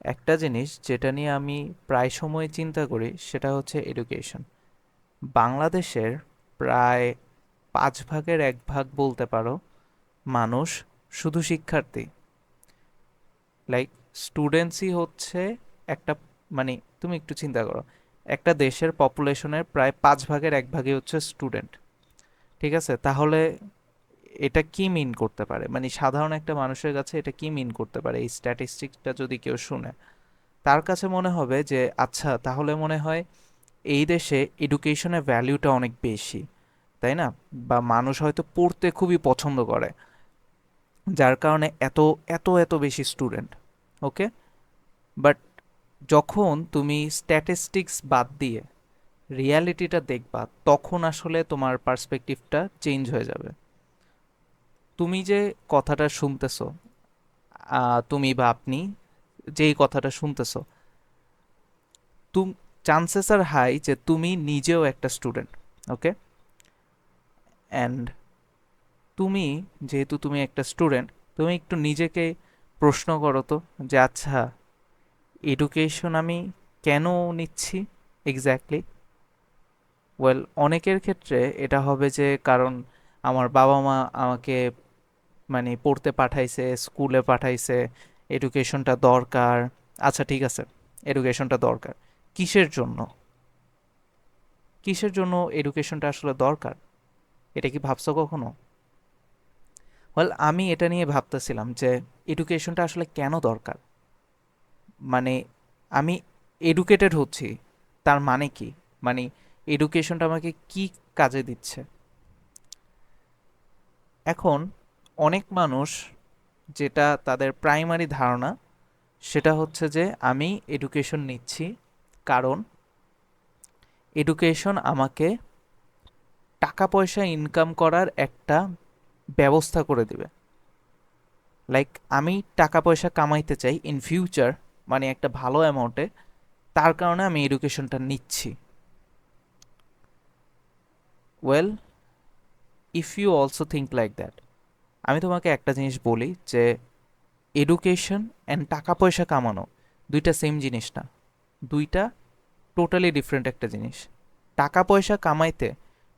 একটা জিনিস যেটা নিয়ে আমি প্রায় সময় চিন্তা করি সেটা হচ্ছে এডুকেশন। বাংলাদেশের প্রায় 1/5 বলতে পারো মানুষ শুধু শিক্ষার্থী। লাইক স্টুডেন্টসই হচ্ছে একটা, মানে তুমি একটু চিন্তা করো, একটা দেশের পপুলেশনের প্রায় 1/5 হচ্ছে স্টুডেন্ট। ঠিক আছে, তাহলে এটা কি মিন করতে পারে, মানে সাধারণ একটা মানুষের কাছে এটা কি মিন করতে পারে এই স্ট্যাটিস্টিক্সটা যদি কেউ শুনে? তার কাছে মনে হবে যে আচ্ছা, তাহলে মনে হয় এই দেশে এডুকেশনের ভ্যালুটা অনেক বেশি, তাই না? বা মানুষ হয়তো পড়তে খুবই পছন্দ করে, যার কারণে এত এত এত বেশি স্টুডেন্ট। ওকে, বাট যখন তুমি স্ট্যাটিস্টিক্স বাদ দিয়ে রিয়ালিটিটা দেখবা, তখন আসলে তোমার পার্সপেক্টিভটা চেঞ্জ হয়ে যাবে। তুমি যে কথাটা শুনতেছো, তুমি বা আপনি যেই কথাটা শুনতেছো, তুম চান্সেস আর হাই যে তুমি নিজেও একটা স্টুডেন্ট। ওকে, অ্যান্ড তুমি, যেহেতু তুমি একটা স্টুডেন্ট, তুমি একটু নিজেকে প্রশ্ন করো তো যে আচ্ছা, এডুকেশন আমি কেন নিচ্ছি এক্স্যাক্টলি? ওয়েল, অনেকের ক্ষেত্রে এটা হবে যে কারণ আমার বাবা মা আমাকে মানে পড়তে পাঠাইছে, স্কুলে পাঠাইছে, এডুকেশনটা দরকার। আচ্ছা ঠিক আছে, এডুকেশনটা দরকার কিসের জন্য? কিসের জন্য এডুকেশনটা আসলে দরকার? এটা কি ভাবছো কখনো? ওয়েল, আমি এটা নিয়ে ভাবতেছিলাম যে এডুকেশনটা আসলে কেন দরকার। মানে আমি এডুকেটেড হচ্ছি, তার মানে কি? মানে এডুকেশনটা আমাকে কি কাজে দিচ্ছে? এখন অনেক মানুষ, যেটা তাদের প্রাইমারি ধারণা, সেটা হচ্ছে যে আমি এডুকেশন নিচ্ছি কারণ এডুকেশন আমাকে টাকা পয়সা ইনকাম করার একটা ব্যবস্থা করে দিবে। লাইক আমি টাকা পয়সা কামাইতে চাই ইন ফিউচার, মানে একটা ভালো অ্যামাউন্টে, তার কারণে আমি এডুকেশনটা নিচ্ছি। Well, if you also think like that, আমি তোমাকে একটা জিনিস বলি যে এডুকেশন অ্যান্ড টাকা পয়সা কামানো দুইটা সেম জিনিস না, দুইটা টোটালি ডিফারেন্ট একটা জিনিস। টাকা পয়সা কামাইতে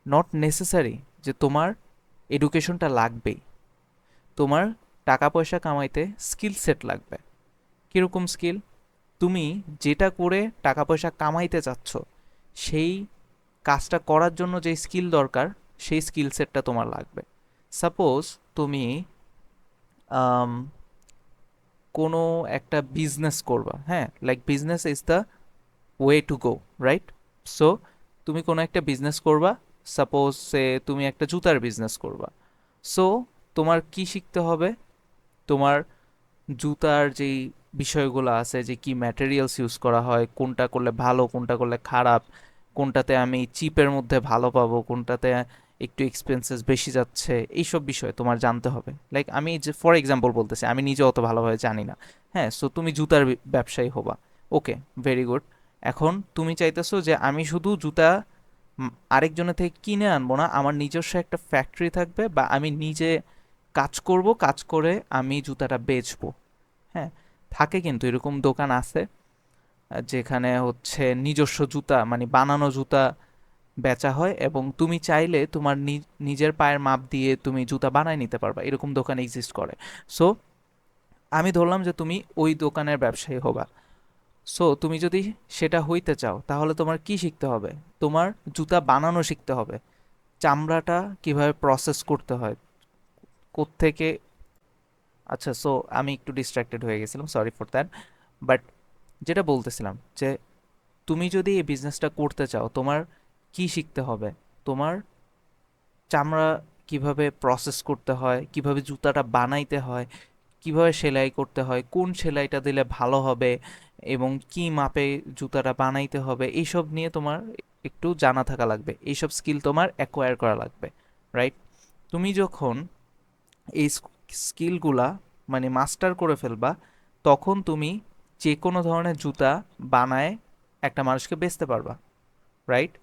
নট নেসেসারি যে তোমার এডুকেশনটা লাগবেই। তোমার টাকা পয়সা কামাইতে স্কিল সেট লাগবে। কীরকম স্কিল? তুমি যেটা করে টাকা পয়সা কামাইতে চাচ্ছ, সেই কাজটা করার জন্য যে স্কিল দরকার, সেই স্কিল সেটটা তোমার লাগবে। সাপোজ তুমি আম, কোনো একটা বিজনেস করবা, হ্যাঁ, like business is the way to go, right? So তুমি কোনো একটা বিজনেস করবা, সাপোজ সে তুমি একটা জুতার বিজনেস করবা। সো তোমার কি শিখতে হবে? তোমার জুতার যেই বিষয়গুলো আছে, যে কি ম্যাটেরিয়ালস ইউজ করা হয়, কোনটা করলে ভালো, কোনটা করলে খারাপ, কোনটাতে আমি চিপের মধ্যে ভালো পাবো, কোনটাতে একটু এক্সপেন্সেস বেশি যাচ্ছে, এইসব বিষয় তোমার জানতে হবে। লাইক আমি যে ফর এক্সাম্পল বলতেছি, আমি নিজে অত ভালোভাবে জানি না। হ্যাঁ, সো তুমি জুতার ব্যবসায়ী হবা। ওকে, ভেরি গুড। এখন তুমি চাইতেছো যে আমি শুধু জুতা আরেকজনের থেকে কিনে আনবো না, আমার নিজস্ব একটা ফ্যাক্টরি থাকবে, বা আমি নিজে কাজ করব, কাজ করে আমি জুতাটা বেচবো। হ্যাঁ, থাকে কিন্তু এরকম দোকান আছে, যেখানে হচ্ছে নিজস্ব জুতা, মানে বানানো জুতা বেচা হয়, এবং তুমি চাইলে তোমার নিজের পায়ের মাপ দিয়ে তুমি জুতা বানায় নিতে পারবা, এরকম দোকান এক্সিস্ট করে। সো আমি ধরলাম যে তুমি ওই দোকানের ব্যবসায়ী হবা। সো তুমি যদি সেটা হইতে চাও, তাহলে তোমার কি শিখতে হবে? তোমার জুতা বানানো শিখতে হবে। চামড়াটা কিভাবে প্রসেস করতে হয়, কোত্থেকে। আচ্ছা, সো আমি একটু ডিস্ট্রাক্টেড হয়ে গেছিলাম, সরি ফর দ্যাট। বাট যেটা বলতেছিলাম যে তুমি যদি এই বিজনেসটা করতে চাও, তোমার কি শিখতে হবে? তোমার চামড়া কিভাবে প্রসেস করতে হয়, কিভাবে জুতাটা বানাইতে হয়, কিভাবে সেলাই করতে হয়, কোন সেলাইটা দিলে ভালো হবে, এবং কি মাপে জুতাটা বানাইতে হবে, এইসব নিয়ে তোমার একটু জানা থাকা লাগবে, এইসব স্কিল তোমার অ্যাকোয়ার করা লাগবে, রাইট? তুমি যখন এই স্কিলগুলা মানে মাস্টার করে ফেলবা, তখন তুমি যে কোনো ধরনের জুতা বানায় একটা মানুষকে বেচতে পারবা, রাইট?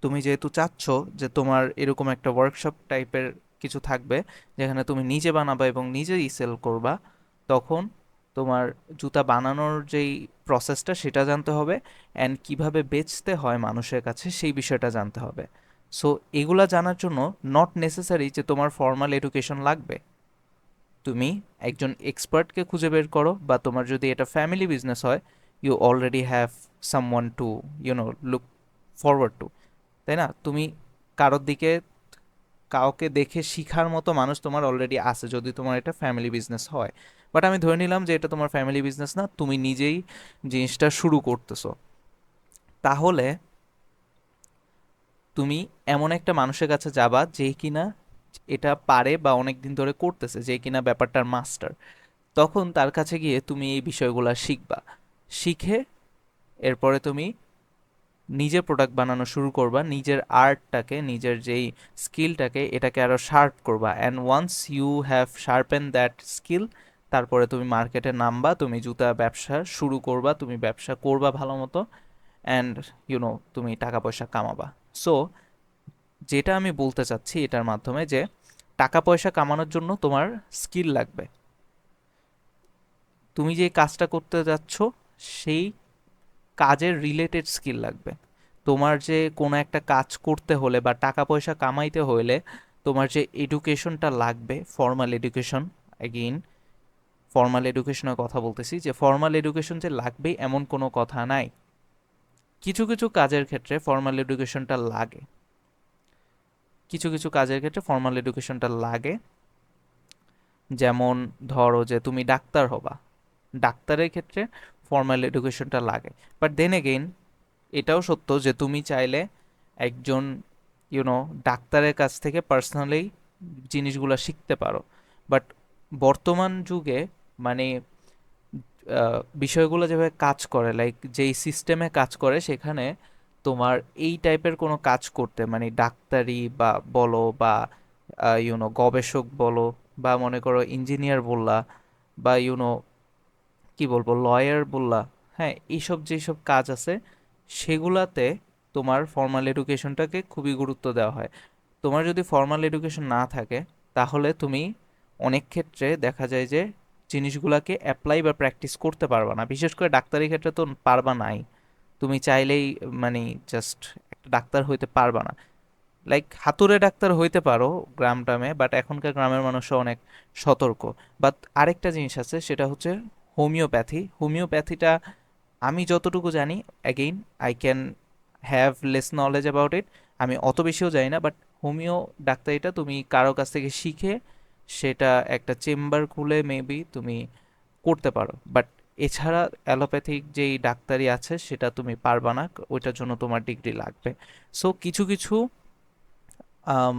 তুমি যেহেতু চাচ্ছ যে তোমার এরকম একটা ওয়ার্কশপ টাইপের কিছু থাকবে, যেখানে তুমি নিজে বানাবা এবং নিজেই সেল করবা, তখন তোমার জুতা বানানোর যেই প্রসেসটা সেটা জানতে হবে, অ্যান্ড কিভাবে বেচতে হয় মানুষের কাছে সেই বিষয়টা জানতে হবে। সো এগুলা জানার জন্য নট নেসেসারি যে তোমার ফর্মাল এডুকেশন লাগবে। তুমি একজন এক্সপার্টকে খুঁজে বের করো, বা তোমার যদি এটা ফ্যামিলি বিজনেস হয়, you already have someone to look forward to, তাই না? তুমি কারোর দিকে, কাউকে দেখে শিখার মতো মানুষ তোমার অলরেডি আছে যদি তোমার এটা ফ্যামিলি বিজনেস হয়। বাট আমি ধরে নিলাম যে এটা তোমার ফ্যামিলি বিজনেস না, তুমি নিজেই জিনিসটা শুরু করতেছো। তাহলে তুমি এমন একটা মানুষের কাছে যাবা যেই কিনা এটা পারে বা অনেক দিন ধরে করতেছে, যে কিনা ব্যাপারটার মাস্টার। তখন তার কাছে গিয়ে তুমি এই বিষয়গুলো শিখবা। শিখে এরপরে তুমি নিজে প্রোডাক্ট বানানো শুরু করবা, নিজের আর্টটাকে, নিজের যেই স্কিলটাকে এটাকে আরো শার্প করবা, and once you have sharpen that skill, তারপরে তুমি মার্কেটে নামবা, তুমি জুতা ব্যবসা শুরু করবা, তুমি ব্যবসা করবা ভালো মতো, অ্যান্ড তুমি টাকা পয়সা কামাবা। সো যেটা আমি বলতে চাচ্ছি এটার মাধ্যমে, যে টাকা পয়সা কামানোর জন্য তোমার স্কিল লাগবে। তুমি যে কাজটা করতে যাচ্ছ সেই কাজের রিলেটেড স্কিল লাগবে। তোমার যে কোনো একটা কাজ করতে হলে বা টাকা পয়সা কামাইতে হলে তোমার যে এডুকেশনটা লাগবে, ফর্মাল এডুকেশন, অ্যাগেইন ফর্মাল এডুকেশনের কথা বলতেছি, যে ফর্মাল এডুকেশন যে লাগবেই এমন কোনো কথা নাই। কিছু কিছু কাজের ক্ষেত্রে ফর্মাল এডুকেশনটা লাগে, কিছু কিছু কাজের ক্ষেত্রে ফর্মাল এডুকেশনটা লাগে। যেমন ধরো যে তুমি ডাক্তার হবা, ডাক্তারের ক্ষেত্রে ফর্মাল এডুকেশনটা লাগে। বাট দেন এগেইন এটাও সত্য যে তুমি চাইলে একজন ইউনো ডাক্তারের কাছ থেকে পার্সোনালি জিনিসগুলো শিখতে পারো। বাট বর্তমান যুগে মানে বিষয়গুলো যেভাবে কাজ করে, লাইক যেই সিস্টেমে কাজ করে, সেখানে তোমার এই টাইপের কোনো কাজ করতে, মানে ডাক্তারি বা বলো, বা গবেষক বলো, বা মনে করো ইঞ্জিনিয়ার বললা, বা কি বলবো লয়ার বললা, হ্যাঁ, এইসব যেসব কাজ আছে সেগুলাতে তোমার ফর্মাল এডুকেশনটাকে খুবই গুরুত্ব দেওয়া হয়। তোমার যদি ফর্মাল এডুকেশন না থাকে তাহলে তুমি অনেক ক্ষেত্রে দেখা যায় যে জিনিসগুলোকে অ্যাপ্লাই বা প্র্যাকটিস করতে পারবা না, বিশেষ করে ডাক্তারি ক্ষেত্রে তো পারবা নাই। তুমি চাইলেই মানে জাস্ট একটা ডাক্তার হইতে পারবা না। লাইক হাতুড়ে ডাক্তার হইতে পারো গ্রাম টামে, বাট এখনকার গ্রামের মানুষও অনেক সতর্ক। বাট আরেকটা জিনিস আছে, সেটা হচ্ছে হোমিওপ্যাথি। হোমিওপ্যাথিটা আমি যতটুকু জানি, again I can have less knowledge about it, আমি অত বেশিও জানি না, বাট হোমিও ডাক্তারিটা তুমি কারো কাছ থেকে শিখে সেটা একটা চেম্বার খুলে মেবি তুমি করতে পারো। বাট এছাড়া অ্যালোপ্যাথিক যেই ডাক্তারি আছে সেটা তুমি পারবা না, ওইটার জন্য তোমার ডিগ্রি লাগবে। সো কিছু কিছু আম,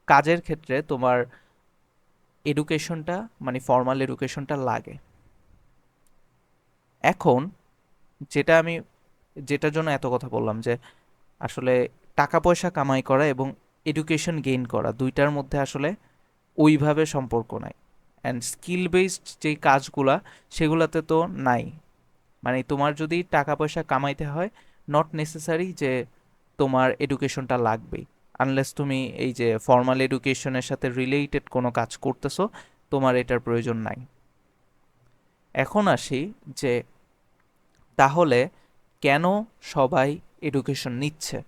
কাজের ক্ষেত্রে তোমার এডুকেশনটা, মানে ফর্মাল এডুকেশনটা লাগে। এখন আমি যেটার জন্য এত কথা বললাম, যে আসলে টাকা পয়সা কামাই করা এবং এডুকেশন গেইন করা দুইটার মধ্যে আসলে ওইভাবে সম্পর্ক নাই। অ্যান্ড স্কিল বেসড যেই কাজগুলা সেগুলাতে তো নাই। মানে তোমার যদি টাকা পয়সা কামাইতে হয়, নট নেসেসারি যে তোমার এডুকেশনটা লাগবেই, আনলেস তুমি এই যে ফর্মাল এডুকেশনের সাথে রিলেটেড কোনো কাজ করতেছো, তোমার এটার প্রয়োজন নাই। এখন আসি যে তাহলে কেন সবাই এডুকেশন নিচ্ছে,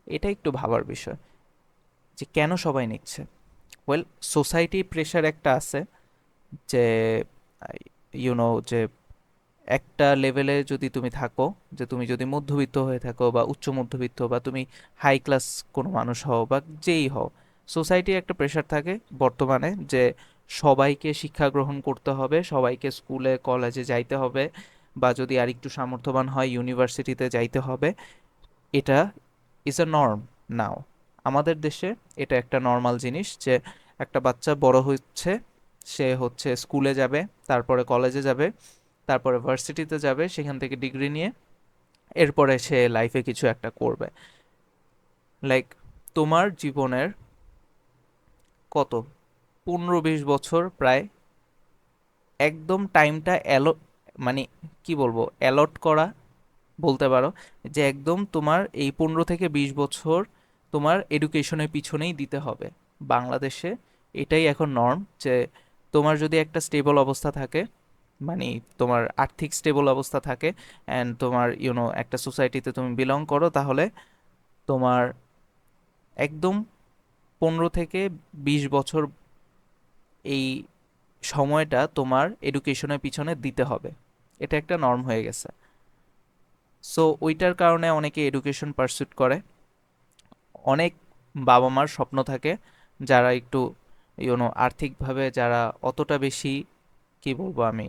এটা একটু ভাবার বিষয়, যে কেন সবাই নিচ্ছে। ওয়েল, সোসাইটি প্রেশার একটা আছে, যে যে একটা লেভেলে যদি তুমি থাকো, যে তুমি যদি মধ্যবিত্ত হয়ে থাকো বা উচ্চ মধ্যবিত্ত, বা তুমি হাই ক্লাস কোনো মানুষ হও বা যেই হও, সোসাইটির একটা প্রেশার থাকে বর্তমানে, যে সবাইকে শিক্ষা গ্রহণ করতে হবে, সবাইকে স্কুলে কলেজে যাইতে হবে, বা যদি আর একটু সামর্থ্যবান হয় ইউনিভার্সিটিতে যাইতে হবে। এটা ইজ আ নর্ম নাও আমাদের দেশে। এটা একটা নর্মাল জিনিস যে একটা বাচ্চা বড় হচ্ছে, সে হচ্ছে স্কুলে যাবে, তারপরে কলেজে যাবে, তারপরে ভার্সিটিতে যাবে, সেখান থেকে ডিগ্রি নিয়ে এরপরে সে লাইফে কিছু একটা করবে। লাইক তোমার জীবনের কত 15-20 বছর প্রায় একদম টাইমটা মানে কি বলবো অ্যালট করা বলতে পারো, যে একদম তোমার এই 15 থেকে 20 বছর তোমার এডুকেশনের পিছনেই দিতে হবে। বাংলাদেশে এটাই এখন নর্ম, যে তোমার যদি একটা স্টেবল অবস্থা থাকে, মানে তোমার আর্থিক স্টেবল অবস্থা থাকে, অ্যান্ড তোমার একটা সোসাইটিতে তুমি বিলং করো, তাহলে তোমার একদম 15 থেকে 20 বছর এই সময়টা তোমার এডুকেশনের পিছনে দিতে হবে। এটা একটা নর্ম হয়ে গেছে। সো ওইটার কারণে অনেকে এডুকেশন পারসুট করে। অনেক বাবা মার স্বপ্ন থাকে, যারা একটু আর্থিকভাবে যারা অতটা বেশি, কি বলবো আমি,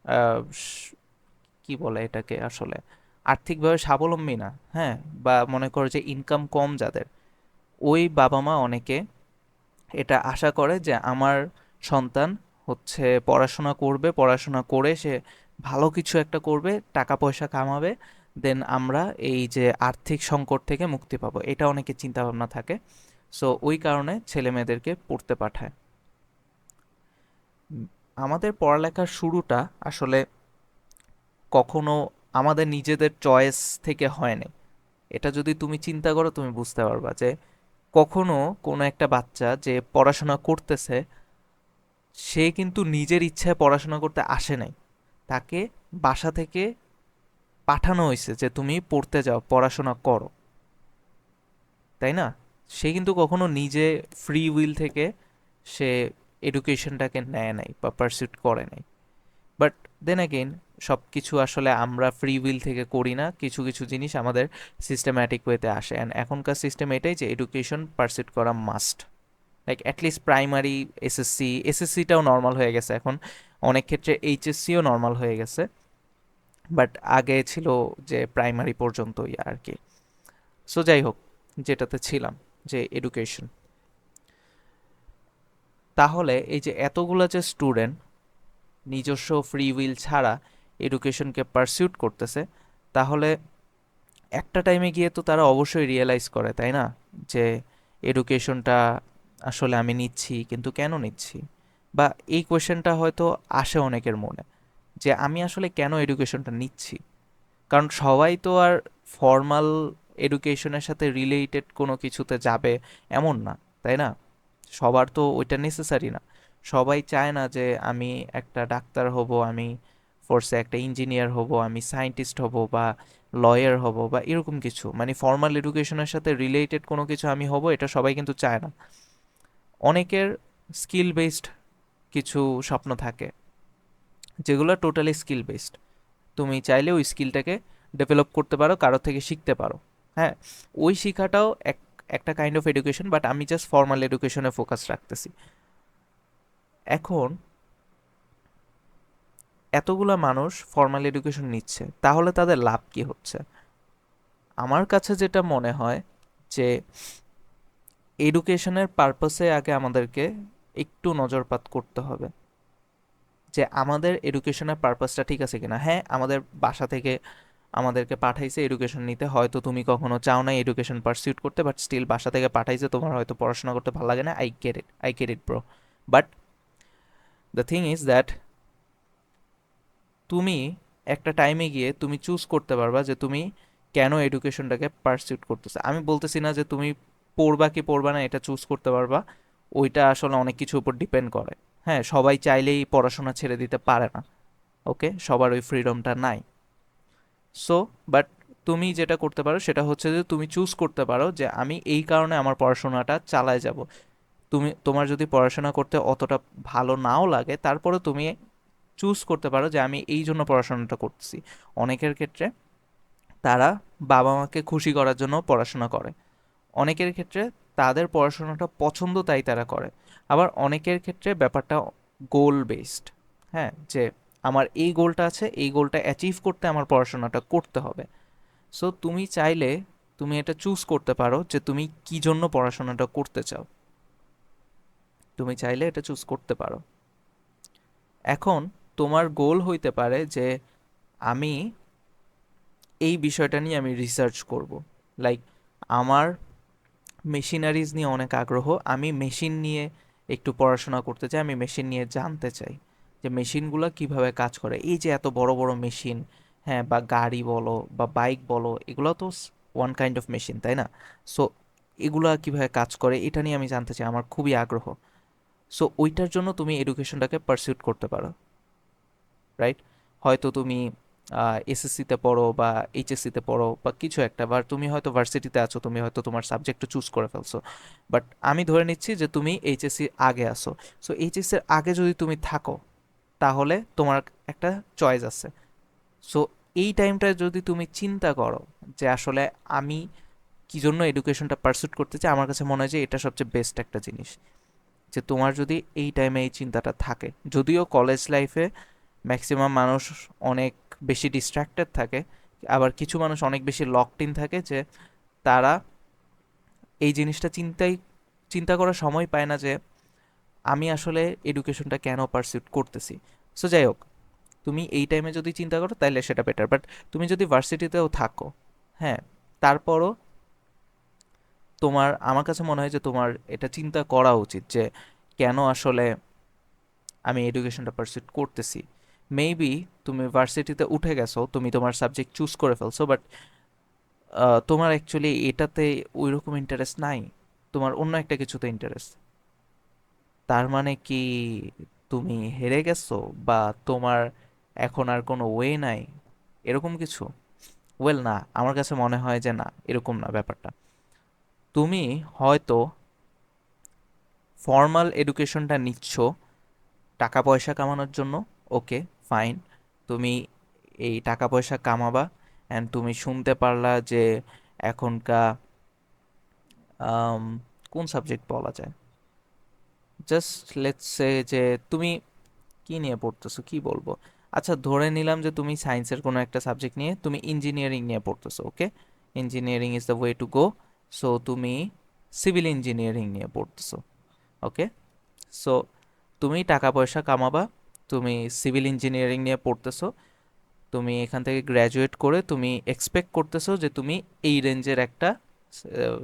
আহ, স- কি বলে এটাকে আসলে, আর্থিকভাবে স্বাবলম্বী না, হ্যাঁ, বা মনে করো যে ইনকাম কম যাদের, ওই বাবা মা অনেকে এটা আশা করে যে আমার সন্তান হচ্ছে পড়াশোনা করবে, পড়াশোনা করে সে ভালো কিছু একটা করবে, টাকা পয়সা কামাবে, দেন আমরা এই যে আর্থিক সংকট থেকে মুক্তি পাবো, এটা অনেকে চিন্তা ভাবনা থাকে। সো ওই কারণে ছেলে মেয়েদেরকে পড়তে পাঠায়। উম, আমাদের পড়ালেখার শুরুটা আসলে কখনো আমাদের নিজেদের চয়েস থেকে হয়নি। এটা যদি তুমি চিন্তা করো, তুমি বুঝতে পারবা যে কখনো কোনো একটা বাচ্চা যে পড়াশোনা করতেছে, সে কিন্তু নিজের ইচ্ছায় পড়াশোনা করতে আসে নাই। তাকে বাসা থেকে পাঠানো হয়েছে যে তুমি পড়তে যাও, পড়াশোনা করো, তাই না? সে কিন্তু কখনো নিজে ফ্রি উইল থেকে সে এডুকেশনটাকে নেয় নাই বা পারসিউট করে নাই। বাট দেন অ্যাগেইন, সব কিছু আসলে আমরা ফ্রি উইল থেকে করি না, কিছু কিছু জিনিস আমাদের সিস্টেম্যাটিক ওয়েতে আসে, অ্যান্ড এখনকার সিস্টেম এটাই যে এডুকেশন পারসিউট করা must. Like at least primary, SSC, এসএসসিটাও নর্মাল হয়ে গেছে এখন, অনেক ক্ষেত্রে এইচএসসিও নর্মাল হয়ে গেছে, বাট আগে ছিল যে প্রাইমারি পর্যন্তই আর কি। সো যাই হোক, যেটাতে ছিলাম, যে এডুকেশন, তাহলে এই যে এতগুলো যে স্টুডেন্ট নিজস্ব ফ্রি উইল ছাড়া এডুকেশনকে পারসিউট করতেছে, তাহলে একটা টাইমে গিয়ে তো তারা অবশ্যই রিয়েলাইজ করে, তাই না, যে এডুকেশনটা আসলে আমি নিচ্ছি, কিন্তু কেন নিচ্ছি? বা এই কোয়েশ্চেনটা হয়তো আসে অনেকের মনে, যে আমি আসলে কেন এডুকেশনটা নিচ্ছি। কারণ সবাই তো আর ফর্মাল এডুকেশনের সাথে রিলেটেড কোনো কিছুতে যাবে এমন না, তাই না? সবার তো ওইটা নেসেসারি না। সবাই চায় না যে আমি একটা ডাক্তার হব, আমি ফোর্সে একটা ইঞ্জিনিয়ার হব, আমি সায়েন্টিস্ট হব, বা লয়ার হব, বা এরকম কিছু, মানে ফর্মাল এডুকেশনের সাথে রিলেটেড কোনো কিছু আমি হব, এটা সবাই কিন্তু চায় না। অনেকের স্কিল বেসড কিছু স্বপ্ন থাকে, যেগুলো টোটালি স্কিল বেসড। তুমি চাইলে ওই স্কিলটাকে ডেভেলপ করতে পারো, কারো থেকে শিখতে পারো। হ্যাঁ, ওই শিখাটাও একটা কাইন্ড অফ এডুকেশন, বাট আমি জাস্ট ফর্মাল এডুকেশনে ফোকাস রাখতেছি। এখন এতগুলা মানুষ ফর্মাল এডুকেশন নিচ্ছে, তাহলে তাদের লাভ কি হচ্ছে? আমার কাছে যেটা মনে হয় যে এডুকেশনের পারপাসে আগে আমাদেরকে একটু নজরপাত করতে হবে, যে আমাদের এডুকেশনের পারপাসটা ঠিক আছে কিনা। হ্যাঁ, আমাদের বাসা থেকে আমাদেরকে পাঠাইছে এডুকেশন নিতে, হয়তো তুমি কখনো চাও না এডুকেশন পারসিউট করতে, বাট স্টিল বাসা থেকে পাঠাইছে, তোমার হয়তো পড়াশোনা করতে ভালো লাগে না, I get it bro. But the thing is that তুমি একটা টাইমে গিয়ে তুমি চুজ করতে পারবা যে তুমি কেন এডুকেশনটাকে পারসিউট করতেছে। আমি বলতেছি না যে তুমি পড়বা কি পড়বা না এটা চুজ করতে পারবা, ওইটা আসলে অনেক কিছুর উপর ডিপেন্ড করে। হ্যাঁ, সবাই চাইলেই পড়াশোনা ছেড়ে দিতে পারে না, ওকে, সবার ওই ফ্রিডমটা নাই। সো বাট তুমি যেটা করতে পারো সেটা হচ্ছে যে তুমি চুজ করতে পারো যে আমি এই কারণে আমার পড়াশোনাটা চালায় যাব। তুমি তোমার যদি পড়াশোনা করতে অতটা ভালো নাও লাগে, তারপরে তুমি চুজ করতে পারো যে আমি এই জন্য পড়াশোনাটা করতেছি। অনেকের ক্ষেত্রে তারা বাবা মাকে খুশি করার জন্য পড়াশোনা করে, অনেকের ক্ষেত্রে তাদের পড়াশোনাটা পছন্দ তাই তারা করে, আবার অনেকের ক্ষেত্রে ব্যাপারটা গোল বেসড। হ্যাঁ, যে আমার এই গোলটা আছে, এই গোলটা অ্যাচিভ করতে আমার পড়াশোনাটা করতে হবে। সো তুমি চাইলে তুমি এটা চুজ করতে পারো যে তুমি কি জন্য পড়াশোনাটা করতে চাও, তুমি চাইলে এটা চুজ করতে পারো। এখন তোমার গোল হইতে পারে যে আমি এই বিষয়টা নিয়ে আমি রিসার্চ করব। লাইক আমার মেশিনারিজ নিয়ে অনেক আগ্রহ, আমি মেশিন নিয়ে একটু পড়াশোনা করতে চাই, আমি মেশিন নিয়ে জানতে চাই যে মেশিনগুলো কিভাবে কাজ করে, এই যে এত বড় বড় মেশিন, হ্যাঁ, বা গাড়ি বলো বা বাইক বলো, এগুলো তো ওয়ান কাইন্ড অফ মেশিন, তাই না? সো এগুলা কিভাবে কাজ করে এটা নিয়ে আমি জানতে চাই, আমার খুবই আগ্রহ। সো ওইটার জন্য তুমি এডুকেশনটাকে পারসিউট করতে পারো, রাইট? হয়তো তুমি এসএসসিতে পড়ো বা এইচএসসিতে পড়ো বা কিছু একটা, বা তুমি হয়তো ভার্সিটিতে আছো, তুমি হয়তো তোমার সাবজেক্টটা চুজ করে ফেলছো, বাট আমি ধরে নিচ্ছি যে তুমি এইচএসসি আগে আসো। সো এইচএসসির আগে যদি তুমি থাকো, তাহলে তোমার একটা চয়েস আছে। সো এই টাইমটায় যদি তুমি চিন্তা করো যে আসলে আমি কি জন্য এডুকেশনটা পারসুট করতে চাই, আমার কাছে মনে হয় যে এটা সবচেয়ে বেস্ট একটা জিনিস। যে তোমার যদি এই টাইমে এই চিন্তাটা থাকে, যদিও কলেজ লাইফে ম্যাক্সিমাম মানুষ অনেক বেশি ডিস্ট্র্যাক্টেড থাকে, আবার কিছু মানুষ অনেক বেশি লকড ইন থাকে, যে তারা এই জিনিসটা চিন্তা করার সময় পায় না যে আমি আসলে এডুকেশনটা কেন পারসিউট করতেছি। সো যাই হোক, তুমি এই টাইমে যদি চিন্তা করো তাহলে সেটা বেটার। বাট তুমি যদি ভার্সিটিতেও থাকো, হ্যাঁ, তারপরও আমার কাছে মনে হয় যে তোমার এটা চিন্তা করা উচিত যে কেন আসলে আমি এডুকেশনটা পারসিউট করতেছি। মেবি তুমি ভার্সিটিতে উঠে গেছো, তুমি তোমার সাবজেক্ট চুজ করে ফেলছো, বাট তোমার অ্যাকচুয়ালি এটাতে ওই রকম ইন্টারেস্ট নাই, তোমার অন্য একটা কিছুতে ইন্টারেস্ট। তার মানে কি তুমি হেরে গেছো, বা তোমার এখন আর কোনো ওয়ে নাই, এরকম কিছু? ওয়েল না, আমার কাছে মনে হয় যে না, এরকম না ব্যাপারটা। তুমি হয়তো ফর্মাল এডুকেশনটা নিচ্ছ টাকা পয়সা কামানোর জন্য, ওকে, ফাইন। তুমি এই টাকা পয়সা কামাবা, অ্যান্ড তুমি শুনতে পারলা যে এখনকার আম, কোন সাবজেক্ট বলা যায়, জাস্ট লেটস সে যে তুমি কি নিয়ে পড়তেছো, কি বলবো, আচ্ছা ধরে নিলাম যে তুমি সায়েন্সের কোনো একটা সাবজেক্ট নিয়ে তুমি ইঞ্জিনিয়ারিং নিয়ে পড়তেছো, okay, engineering is the way to go. So তুমি সিভিল ইঞ্জিনিয়ারিং নিয়ে পড়তেছো, ওকে। সো তুমি টাকা পয়সা কামাবা, তুমি সিভিল ইঞ্জিনিয়ারিং নিয়ে পড়তেছো, তুমি এখান থেকে গ্র্যাজুয়েট করে তুমি এক্সপেক্ট করতেছো যে তুমি এই রেঞ্জের একটা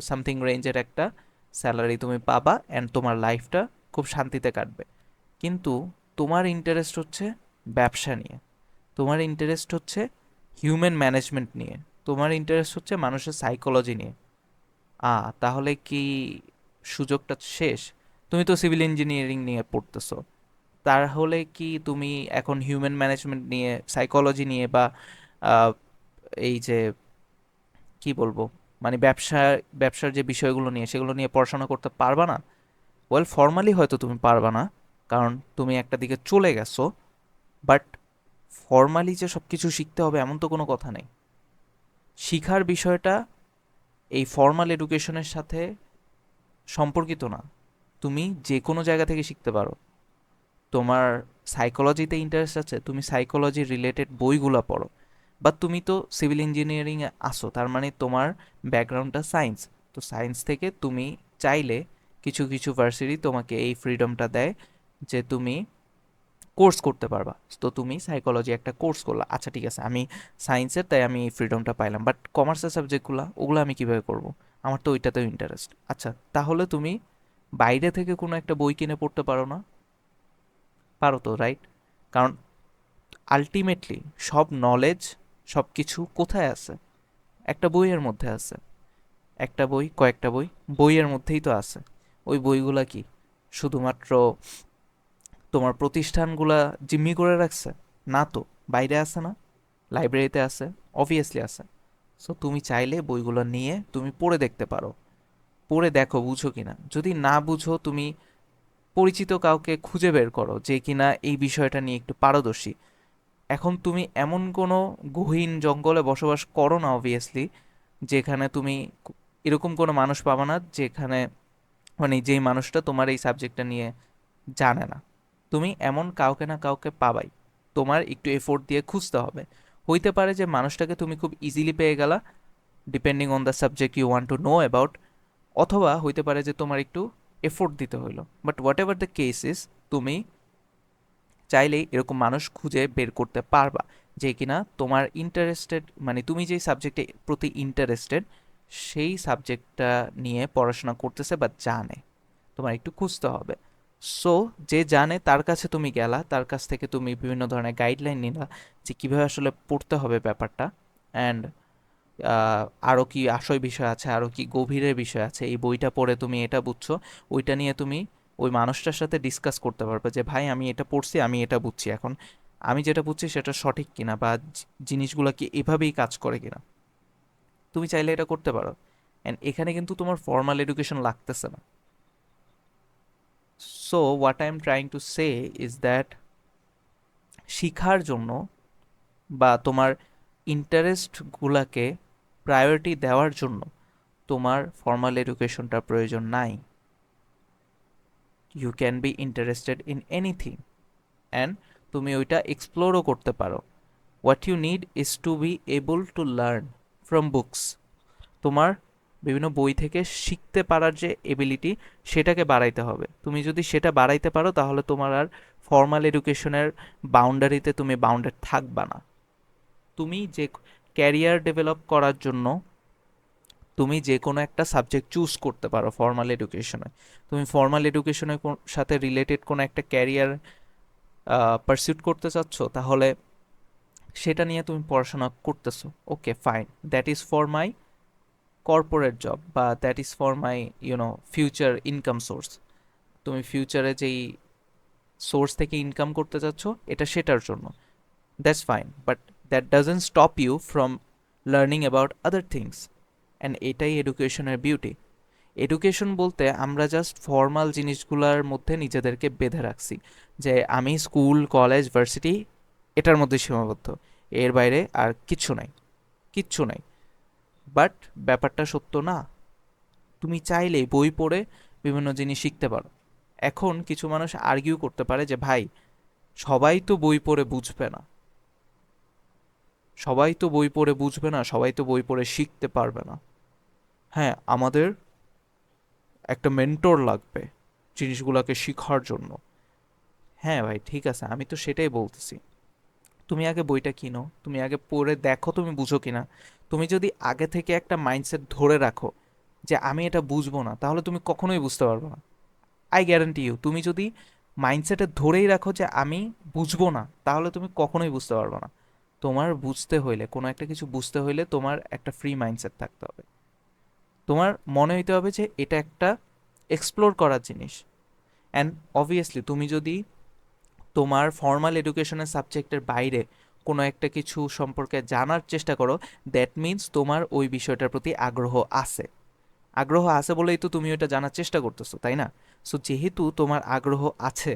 সামথিং রেঞ্জের একটা স্যালারি তুমি পাবা, অ্যান্ড তোমার লাইফটা খুব শান্তিতে কাটবে। কিন্তু তোমার ইন্টারেস্ট হচ্ছে ব্যবসা নিয়ে, তোমার ইন্টারেস্ট হচ্ছে হিউম্যান ম্যানেজমেন্ট নিয়ে, তোমার ইন্টারেস্ট হচ্ছে মানুষের সাইকোলজি নিয়ে। তাহলে কি সুযোগটা শেষ? তুমি তো সিভিল ইঞ্জিনিয়ারিং নিয়ে পড়তেছো, তাহলে কি তুমি এখন হিউম্যান ম্যানেজমেন্ট নিয়ে, সাইকোলজি নিয়ে, বা আহ, এই যে কি বলবো, মানে ব্যবসার যে বিষয়গুলো নিয়ে সেগুলো নিয়ে পড়াশোনা করতে পারবা না? ওয়েল, ফর্মালি হয়তো তুমি পারবা না, কারণ তুমি একটা দিকে চলে গেছো, বাট ফর্মালি যে সব কিছু শিখতে হবে এমন তো কোনো কথা নেই। শিখার বিষয়টা এই ফর্মাল এডুকেশনের সাথে সম্পর্কিত না, তুমি যে কোনো জায়গা থেকে শিখতে পারো। তোমার সাইকোলজিতে ইন্টারেস্ট আছে, তুমি সাইকোলজি রিলেটেড বইগুলো পড়ো। বা তুমি তো সিভিল ইঞ্জিনিয়ারিংয়ে আসো, তার মানে তোমার ব্যাকগ্রাউন্ডটা সায়েন্স। তো সায়েন্স থেকে তুমি চাইলে কিছু কিছু ভার্সিটি তোমাকে এই ফ্রিডমটা দেয় যে তুমি কোর্স করতে পারবা। তো তুমি সাইকোলজি একটা কোর্স করলা, আচ্ছা ঠিক আছে, আমি সায়েন্সের, তাই আমি এই ফ্রিডমটা পাইলাম, বাট কমার্সের সাবজেক্টগুলো ওগুলো আমি কিভাবে করব? আমার তো ওইটাতেও ইন্টারেস্ট। আচ্ছা, তাহলে তুমি বাইরে থেকে কোনো একটা বই কিনে পড়তে পারো না? পারো তো, রাইট? কারণ আলটিমেটলি সব নলেজ, সব কিছু কোথায় আছে? একটা বইয়ের মধ্যে আছে। একটা বই, কয়েকটা বই, বইয়ের মধ্যেই তো আছে। ওই বইগুলা কি শুধুমাত্র তোমার প্রতিষ্ঠানগুলা জিম্মি করে রাখছে? না তো, বাইরে আছে না, লাইব্রেরিতে আছে, অবভিয়াসলি আছে। সো তুমি চাইলে বইগুলো নিয়ে তুমি পড়ে দেখতে পারো, পড়ে দেখো বুঝো কিনা। যদি না বুঝো, তুমি পরিচিত কাউকে খুঁজে বের করো যে কিনা এই বিষয়টা নিয়ে একটু পারদর্শী। এখন তুমি এমন কোনো গহীন জঙ্গলে বসবাস করো না অবভিয়াসলি, যেখানে তুমি এরকম কোনো মানুষ পাবা না, যেখানে মানে যেই মানুষটা তোমার এই সাবজেক্টটা নিয়ে জানে না। তুমি এমন কাউকে না কাউকে পাবাই, তোমার একটু এফোর্ট দিয়ে খুঁজতে হবে। হইতে পারে যে মানুষটাকে তুমি খুব ইজিলি পেয়ে গেলা, depending on the subject you want to know about, অথবা হইতে পারে যে তোমার একটু এফোর্ট দিতে হইলো। But whatever the case is, তুমি চাইলেই এরকম মানুষ খুঁজে বের করতে পারবা যে কিনা তোমার ইন্টারেস্টেড, মানে তুমি যেই সাবজেক্টে প্রতি ইন্টারেস্টেড সেই সাবজেক্টটা নিয়ে পড়াশোনা করতেছে বা জানে। তোমার একটু খুঁজতে হবে। সো যে জানে তার কাছে তুমি গেলা, তার কাছ থেকে তুমি বিভিন্ন ধরনের গাইডলাইন নিলা যে কীভাবে আসলে পড়তে হবে ব্যাপারটা, অ্যান্ড আরও কি বিষয় আছে, আরও কি গভীরের বিষয় আছে, এই বইটা পড়ে তুমি এটা বুঝছো, ওইটা নিয়ে তুমি ওই মানুষটার সাথে ডিসকাস করতে পারবে যে ভাই আমি এটা পড়ছি, আমি এটা বুঝছি, এখন আমি যেটা বুঝছি সেটা সঠিক কিনা, বা জিনিসগুলো কি এভাবেই কাজ করে কিনা। তুমি চাইলে এটা করতে পারো। অ্যান্ড এখানে কিন্তু তোমার ফর্মাল এডুকেশন লাগতেছে না। So what I am trying to say is that শিখার জন্য বা তোমার ইন্টারেস্টগুলোকে প্রায়োরিটি দেওয়ার জন্য তোমার ফর্মাল এডুকেশনটার প্রয়োজন নাই। You can be interested in anything, and তুমি ওইটা এক্সপ্লোরও করতে পারো। What you need is to be able to learn from books. তোমার বিভিন্ন বই থেকে শিখতে পারার যে এবিলিটি, সেটাকে বাড়াইতে হবে। তুমি যদি সেটা বাড়াইতে পারো তাহলে তোমার আর ফর্মাল এডুকেশনের বাউন্ডারিতে তুমি বাউন্ডেড থাকবা না। তুমি যে ক্যারিয়ার ডেভেলপ করার জন্য তুমি যে কোনো একটা সাবজেক্ট চুজ করতে পারো ফর্মাল এডুকেশনে। তুমি ফর্মাল এডুকেশনের সাথে রিলেটেড কোনো একটা ক্যারিয়ার পারসিউট করতে চাচ্ছ, তাহলে সেটা নিয়ে তুমি পড়াশোনা করতেছো, okay fine, that is for my corporate job, বা that is for my future income source. তুমি ফিউচারে যেই সোর্স থেকে ইনকাম করতে চাচ্ছ, এটা সেটার জন্য, that's fine, but that doesn't stop you from learning about other things. And এটাই এডুকেশনের বিউটি। এডুকেশন বলতে আমরা জাস্ট ফর্মাল জিনিসগুলোর মধ্যে নিজেদেরকে বেঁধে রাখছি, যে আমি স্কুল কলেজ ভার্সিটি এটার মধ্যে সীমাবদ্ধ, এর বাইরে আর কিচ্ছু নাই, কিচ্ছু নাই। বাট ব্যাপারটা সত্য না। তুমি চাইলেই বই পড়ে বিভিন্ন জিনিস শিখতে পারো। এখন কিছু মানুষ আর্গিউ করতে পারে যে ভাই, সবাই তো বই পড়ে বুঝবে না, সবাই তো বই পড়ে বুঝবে না, সবাই তো বই পড়ে শিখতে পারবে না। হ্যাঁ, আমাদের একটা মেন্টর লাগবে জিনিসগুলোকে শিখার জন্য। হ্যাঁ ভাই, ঠিক আছে, আমি তো সেটাই বলতেছি। তুমি আগে বইটা কিনো, তুমি আগে পড়ে দেখো তুমি বুঝো কিনা। তুমি যদি আগে থেকে একটা মাইন্ডসেট ধরে রাখো যে আমি এটা বুঝবো না, তাহলে তুমি কখনোই বুঝতে পারবে না। আই গ্যারান্টি ইউ, তুমি যদি মাইন্ডসেটে ধরেই রাখো যে আমি বুঝবো না, তাহলে তুমি কখনোই বুঝতে পারবে না। তোমার বুঝতে হইলে, কোনো একটা কিছু বুঝতে হইলে তোমার একটা ফ্রি মাইন্ডসেট থাকতে হবে। তোমার মনে হইতে হবে যে এটা একটা এক্সপ্লোর করার জিনিস। অ্যান্ড অবভিয়াসলি তুমি যদি তোমার ফর্মাল এডুকেশনের সাবজেক্টের বাইরে কোনো একটা কিছু সম্পর্কে জানার চেষ্টা করো, দ্যাট মিন্স তোমার ওই বিষয়টার প্রতি আগ্রহ আছে। আগ্রহ আছে বলেই তো তুমি ওটা জানার চেষ্টা করতেছো, তাই না? সো যেহেতু তোমার আগ্রহ আছে,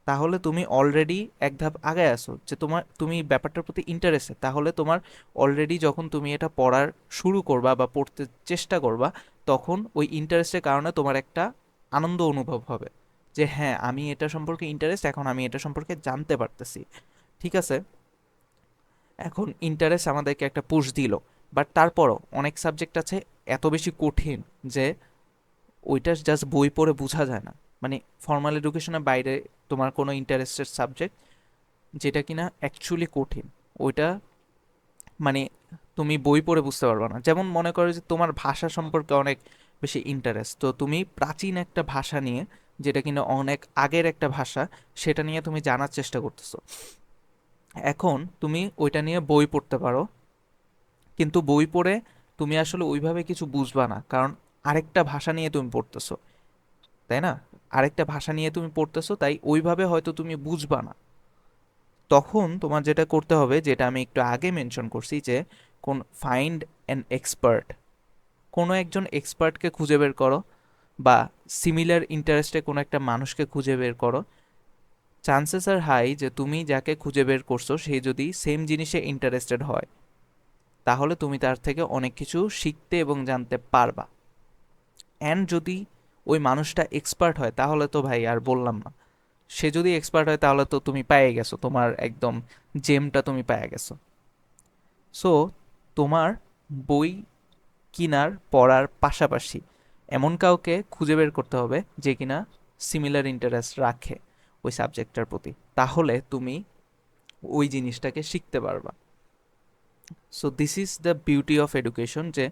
তাহলে তুমি অলরেডি এক ধাপ আগে আসো, যে তুমি ব্যাপারটার প্রতি ইন্টারেস্টেড। তাহলে তোমার অলরেডি যখন তুমি এটা পড়ার শুরু করবা বা পড়তে চেষ্টা করবা, তখন ওই ইন্টারেস্টের কারণে তোমার একটা আনন্দ অনুভব হবে, যে হ্যাঁ আমি এটা সম্পর্কে ইন্টারেস্ট, এখন আমি এটা সম্পর্কে জানতে পারতেছি। ঠিক আছে, এখন ইন্টারেস্ট আমাদেরকে একটা পুশ দিল, বাট তারপরও অনেক সাবজেক্ট আছে এত বেশি কঠিন যে ওইটা জাস্ট বই পড়ে বোঝা যায় না। মানে ফর্মাল এডুকেশনের বাইরে তোমার কোনো ইন্টারেস্টেড সাবজেক্ট যেটা কিনা অ্যাকচুয়ালি কঠিন, ওইটা মানে তুমি বই পড়ে বুঝতে পারবে না। যেমন মনে করো যে তোমার ভাষা সম্পর্কে অনেক বেশি ইন্টারেস্ট, তো তুমি প্রাচীন একটা ভাষা নিয়ে, যেটা কিনা অনেক আগের একটা ভাষা, সেটা নিয়ে তুমি জানার চেষ্টা করতেছো। এখন তুমি ওইটা নিয়ে বই পড়তে পারো, কিন্তু বই পড়ে তুমি আসলে ওইভাবে কিছু বুঝবা না, কারণ আরেকটা ভাষা নিয়ে তুমি পড়তেছো, তাই না? আরেকটা ভাষা নিয়ে তুমি পড়তেছো, তাই ওইভাবে হয়তো তুমি বুঝবা না। তখন তোমার যেটা করতে হবে, যেটা আমি একটু আগে মেনশন করছি, যে ফাইন্ড অ্যান এক্সপার্ট। কোনো একজন এক্সপার্টকে খুঁজে বের করো, বা সিমিলার ইন্টারেস্টে কোনো একটা মানুষকে খুঁজে বের করো। চান্সেস আর হাই যে তুমি যাকে খুঁজে বের করছো সেই যদি সেম জিনিসে ইন্টারেস্টেড হয়, তাহলে তুমি তার থেকে অনেক কিছু শিখতে এবং জানতে পারবা। অ্যান্ড যদি ওই মানুষটা এক্সপার্ট হয়, তাহলে তো ভাই আর বললাম না। সে যদি এক্সপার্ট হয় তাহলে তো তুমি পেয়ে গেছো, তোমার একদম জেমটা তুমি পেয়ে গেছো। সো তোমার বই কিনার পড়ার পাশাপাশি এমন কাউকে খুঁজে বের করতে হবে যে কিনা সিমিলার ইন্টারেস্ট রাখে ওই সাবজেক্টটার প্রতি, তাহলে তুমি ওই জিনিসটাকে শিখতে পারবা। So this is the beauty of education. যে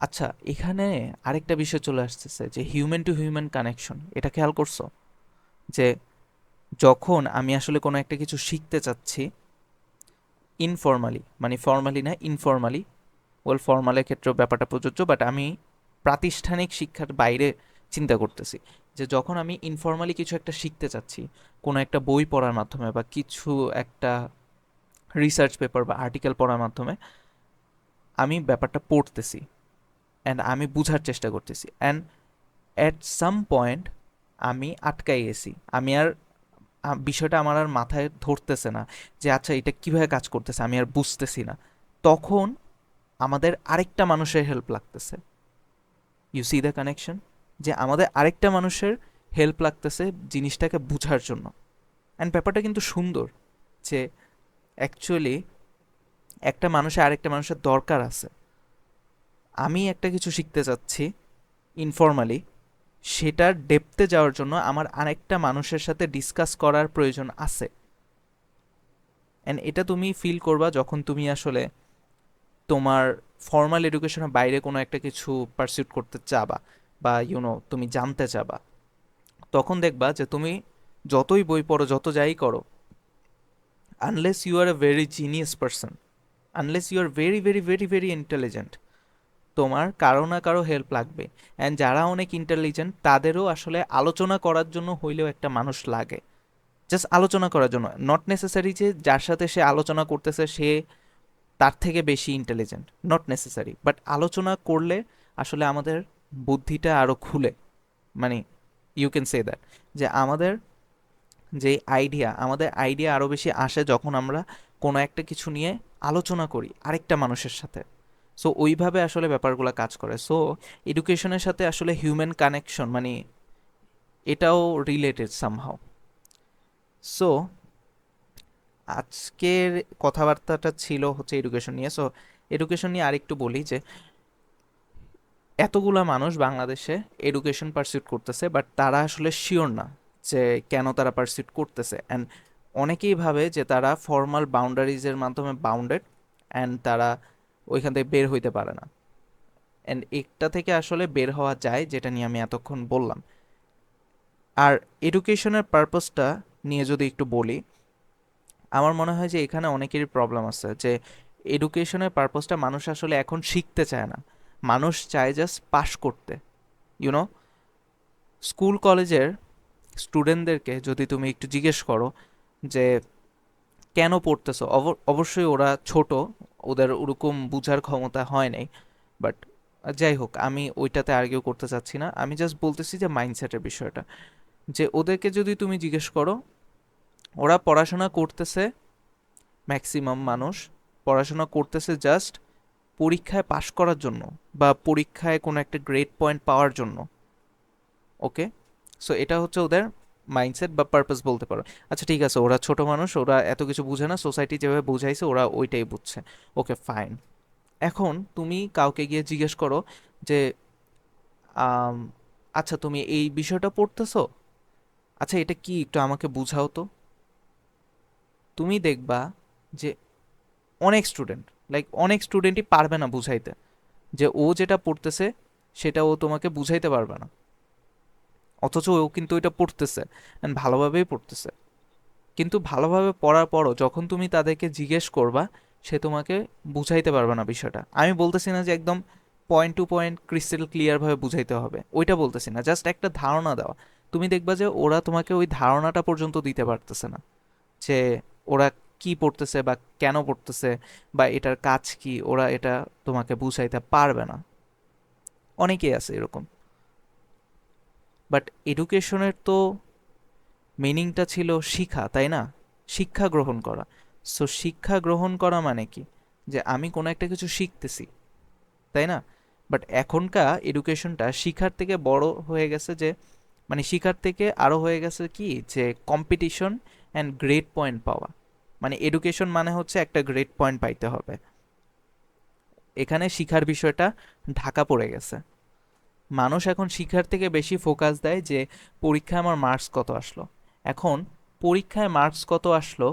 আচ্ছা, এখানে আরেকটা বিষয় চলে আসতেছে, যে হিউম্যান টু হিউম্যান কানেকশন। এটা খেয়াল করছো যে যখন আমি আসলে কোনো একটা কিছু শিখতে চাচ্ছি ইনফর্মালি, মানে ফর্মালি না, ইনফর্মালি, ওয়েল ফর্মালের ক্ষেত্রেও ব্যাপারটা প্রযোজ্য, বাট আমি প্রাতিষ্ঠানিক শিক্ষার বাইরে চিন্তা করতেছি। যে যখন আমি ইনফর্মালি কিছু একটা শিখতে চাচ্ছি, কোনো একটা বই পড়ার মাধ্যমে বা কিছু একটা রিসার্চ পেপার বা আর্টিকেল পড়ার মাধ্যমে আমি ব্যাপারটা পড়তেছি অ্যান্ড আমি বুঝার চেষ্টা করতেছি, অ্যান্ড অ্যাট সাম পয়েন্ট আমি আটকাই গেছি। আমি আর বিষয়টা আমার আর মাথায় ধরতেছে না যে আচ্ছা এটা কিভাবে কাজ করতেছে, আমি আর বুঝতেছি না। তখন আমাদের আরেকটা মানুষের হেল্প লাগতেছে। You see the connection? যে আমাদের আরেকটা মানুষের হেল্প লাগতেছে জিনিসটাকে বুঝার জন্য। অ্যান্ড ব্যাপারটা কিন্তু সুন্দর যে অ্যাকচুয়ালি একটা মানুষের আরেকটা মানুষের দরকার আছে। আমি একটা কিছু শিখতে চাচ্ছি ইনফর্মালি, সেটার ডেপথে যাওয়ার জন্য আমার আরেকটা মানুষের সাথে ডিসকাস করার প্রয়োজন আছে। অ্যান্ড এটা তুমি ফিল করবা যখন তুমি আসলে তোমার ফর্মাল এডুকেশনের বাইরে কোনো একটা কিছু পারসিউট করতে চাবা বা তুমি জানতে চাবা। তখন দেখবা যে তুমি যতই বই পড়ো, যত যাই করো, unless you are a very genius person, unless you are very very very very intelligent, তোমার কারো না কারো হেল্প লাগবে। অ্যান্ড যারা অনেক ইন্টেলিজেন্ট তাদেরও আসলে আলোচনা করার জন্য হইলেও একটা মানুষ লাগে। জাস্ট আলোচনা করার জন্য, নট নেসেসারি যে যার সাথে সে আলোচনা করতেছে সে তার থেকে বেশি ইন্টেলিজেন্ট, নট নেসেসারি, বাট আলোচনা করলে আসলে আমাদের বুদ্ধিটা আরও খুলে। মানে ইউ ক্যান সে দ্যাট যে আমাদের আইডিয়া আরও বেশি আসে যখন আমরা কোনো একটা কিছু নিয়ে আলোচনা করি আরেকটা মানুষের সাথে। সো ওইভাবে আসলে ব্যাপারগুলো কাজ করে। সো এডুকেশনের সাথে আসলে হিউম্যান কানেকশন মানে এটাও রিলেটেড সামহাও। সো আজকের কথাবার্তাটা ছিল হচ্ছে এডুকেশন নিয়ে। সো এডুকেশন নিয়ে আরেকটু বলি যে এতগুলা মানুষ বাংলাদেশে এডুকেশন পারসিউট করতেছে, বাট তারা আসলে শিওর না যে কেন তারা পারসিউট করতেছে। অ্যান্ড অনেকেই ভাবে যে তারা ফর্মাল বাউন্ডারিজের মাধ্যমে বাউন্ডেড অ্যান্ড তারা ওইখান থেকে বের হইতে পারে না। অ্যান্ড একটা থেকে আসলে বের হওয়া যায়, যেটা নিয়ে আমি এতক্ষণ বললাম। আর এডুকেশনের পারপাসটা নিয়ে যদি একটু বলি, আমার মনে হয় যে এখানে অনেকেরই প্রবলেম আছে যে এডুকেশনের পারপাসটা মানুষ আসলে এখন শিখতে চায় না, মানুষ চায় জাস্ট পাশ করতে। ইউনো, স্কুল কলেজের স্টুডেন্টদেরকে যদি তুমি একটু জিজ্ঞেস করো যে কেন পড়তেছো, অবশ্যই ওরা ছোট, ওদের ওরকম বুঝার ক্ষমতা হয় নাই। বাট যাই হোক, আমি ওইটাতে আর্গিউ করতে চাচ্ছি না, আমি জাস্ট বলতেছি যে মাইন্ডসেটের বিষয়টা। যে ওদেরকে যদি তুমি জিজ্ঞেস করো, ওরা পড়াশোনা করতেছে, ম্যাক্সিমাম মানুষ পড়াশোনা করতেছে জাস্ট পরীক্ষায় পাশ করার জন্য বা পরীক্ষায় কোনো একটা গ্রেড পয়েন্ট পাওয়ার জন্য। ওকে, সো এটা হচ্ছে ওদের মাইন্ডসেট বা পারপাস বলতে পারো। আচ্ছা ঠিক আছে, ওরা ছোট মানুষ, ওরা এত কিছু বুঝে না, সোসাইটি যেভাবে বুঝাইছে ওরা ওইটাই বুঝছে। Okay fine. এখন তুমি কাউকে গিয়ে জিজ্ঞেস করো যে আম, আচ্ছা তুমি এই বিষয়টা পড়তেছো, আচ্ছা এটা কি একটু আমাকে বুঝাও তো। তুমি দেখবা যে অনেক স্টুডেন্টই পারবে না বুঝাইতে, যে ও যেটা পড়তেছে সেটা ও তোমাকে বুঝাইতে পারবে না, অথচ ও কিন্তু এটা পড়তেছে and ভালোভাবেই পড়তেছে। কিন্তু ভালোভাবে পড়ার পরও যখন তুমি তাদেরকে জিজ্ঞেস করবা, সে তোমাকে বুঝাইতে পারবে না বিষয়টা। আমি বলতেছি না যে একদম পয়েন্ট টু পয়েন্ট ক্রিস্টাল ক্লিয়ারভাবে বুঝাইতে হবে, ওইটা বলতেছি না, জাস্ট একটা ধারণা দেওয়া। তুমি দেখবা যে ওরা তোমাকে ওই ধারণাটা পর্যন্ত দিতে পারতেছে না, যে ওরা কি পড়তেছে বা কেন পড়তেছে বা এটার কাজ কি, ওরা এটা তোমাকে বুঝাইতে পারবে না। অনেকেই আছে এরকম। বাট এডুকেশনের তো মিনিংটা ছিল শিখা, তাই না? শিক্ষা গ্রহণ করা। সো শিক্ষা গ্রহণ করা মানে কি? যে আমি কোনো একটা কিছু শিখতেছি, তাই না? বাট এখনকার এডুকেশনটা শিখার থেকে বড় হয়ে গেছে, যে মানে শিখার থেকে আরো হয়ে গেছে কি, যে কম্পিটিশন অ্যান্ড গ্রেড পয়েন্ট পাওয়া। মানে এডুকেশন মানে হচ্ছে একটা গ্রেড পয়েন্ট পাইতে হবে। এখানে শিখার বিষয়টা ঢাকা পড়ে গেছে। মানুষ এখন শিক্ষার থেকে বেশি ফোকাস দেয় যে পরীক্ষায় আমার মার্কস কত আসলো। এখন পরীক্ষায় মার্কস কত আসলো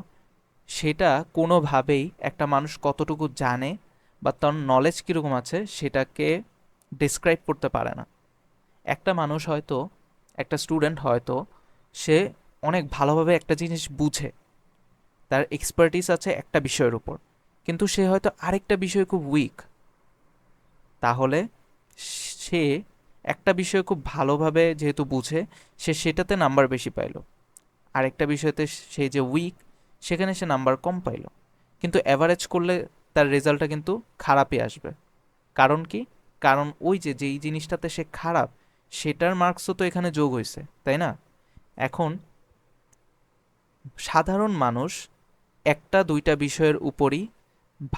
সেটা কোনোভাবেই একটা মানুষ কতটুকু জানে বা তার নলেজ কীরকম আছে সেটাকে ডিসক্রাইব করতে পারে না। একটা মানুষ হয়তো, একটা স্টুডেন্ট হয়তো, সে অনেক ভালোভাবে একটা জিনিস বুঝে, তার এক্সপার্টিস আছে একটা বিষয়ের উপর, কিন্তু সে হয়তো আরেকটা বিষয়ে খুব উইক। তাহলে সে একটা বিষয় খুব ভালোভাবে যেহেতু বুঝে, সে সেটাতে নাম্বার বেশি পাইলো। আরেকটা বিষয়তে সে যে উইক, সেখানে সে নাম্বার কম পাইলো। কিন্তু অ্যাভারেজ করলে তার রেজাল্টটা কিন্তু খারাপই আসবে। কারণ কি? কারণ ওই যে যেই জিনিসটাতে সে খারাপ, সেটার মার্কসও তো এখানে যোগ হয়েছে, তাই না? এখন সাধারণ মানুষ একটা দুইটা বিষয়ের উপরই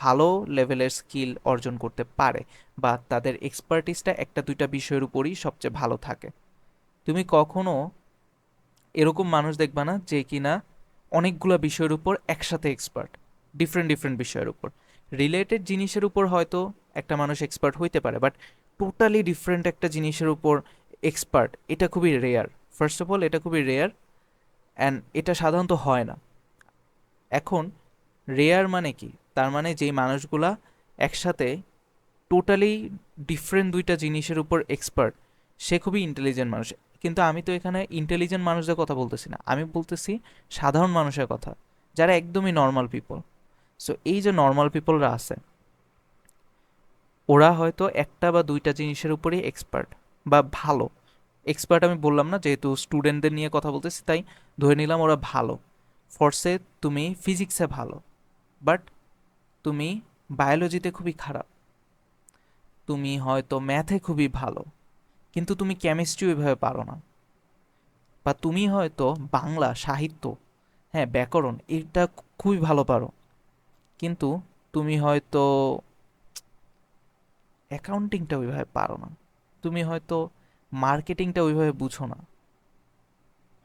ভালো লেভেলের স্কিল অর্জন করতে পারে, বা তাদের এক্সপার্টিসটা একটা দুইটা বিষয়ের উপরই সবচেয়ে ভালো থাকে। তুমি কখনো এরকম মানুষ দেখবা না যে কিনা অনেকগুলো বিষয়ের উপর একসাথে এক্সপার্ট, ডিফারেন্ট ডিফারেন্ট বিষয়ের উপর। রিলেটেড জিনিসের উপর হয়তো একটা মানুষ এক্সপার্ট হইতে পারে, বাট টোটালি ডিফারেন্ট একটা জিনিসের উপর এক্সপার্ট, এটা খুবই রেয়ার। ফার্স্ট অফ অল এটা খুবই রেয়ার, অ্যান্ড এটা সাধারণত হয় না। এখন রেয়ার মানে কি? তার মানে যেই মানুষগুলা একসাথে টোটালি ডিফারেন্ট দুইটা জিনিসের উপর এক্সপার্ট, সে খুবই ইন্টেলিজেন্ট মানুষ। কিন্তু আমি তো এখানে ইন্টেলিজেন্ট মানুষদের কথা বলতেছি না, আমি বলতেছি সাধারণ মানুষের কথা, যারা একদমই নর্মাল পিপল। সো এই যে নর্মাল পিপলরা আছে, ওরা হয়তো একটা বা দুইটা জিনিসের উপরেই এক্সপার্ট বা ভালো। এক্সপার্ট আমি বললাম না, যেহেতু স্টুডেন্টদের নিয়ে কথা বলতেছি তাই ধরে নিলাম ওরা ভালো। ফোর্সে তুমি ফিজিক্সে ভালো, বাট তুমি বায়োলজিতে খুবই খারাপ। তুমি হয়তো ম্যাথে খুবই ভালো, কিন্তু তুমি কেমিস্ট্রি ওইভাবে পারো না। বা তুমি হয়তো বাংলা সাহিত্য, হ্যাঁ ব্যাকরণ, এটা খুবই ভালো পারো, কিন্তু তুমি হয়তো অ্যাকাউন্টিংটা ওইভাবে পারো না। তুমি হয়তো মার্কেটিংটা ওইভাবে বুঝো না।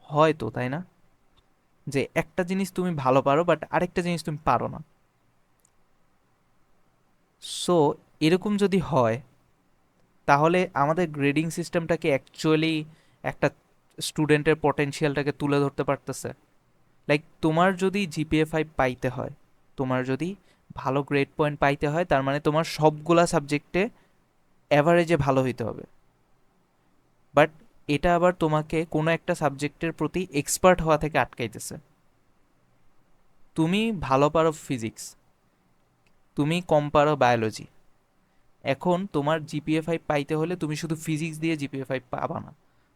হয়তো, তাই না? যে একটা জিনিস তুমি ভালো পারো বাট আরেকটা জিনিস তুমি পারো না। সো এরকম যদি হয়, তাহলে আমাদের গ্রেডিং সিস্টেমটাকে অ্যাকচুয়ালি একটা স্টুডেন্টের পটেনশিয়ালটাকে তুলে ধরতে পারতেছে? লাইক তোমার যদি জিপিএ 5 পাইতে হয়, তোমার যদি ভালো গ্রেড পয়েন্ট পাইতে হয়, তার মানে তোমার সবগুলা সাবজেক্টে অ্যাভারেজে ভালো হইতে হবে। বাট এটা আবার তোমাকে কোনো একটা সাবজেক্টের প্রতি এক্সপার্ট হওয়া থেকে আটকাইতেছে। তুমি ভালো পারো ফিজিক্স, তুমি কম পারো বায়োলজি। এখন তোমার জিপিএ 5 পাইতে হলে তুমি শুধু ফিজিক্স দিয়ে জিপিএ 5 পাবা না।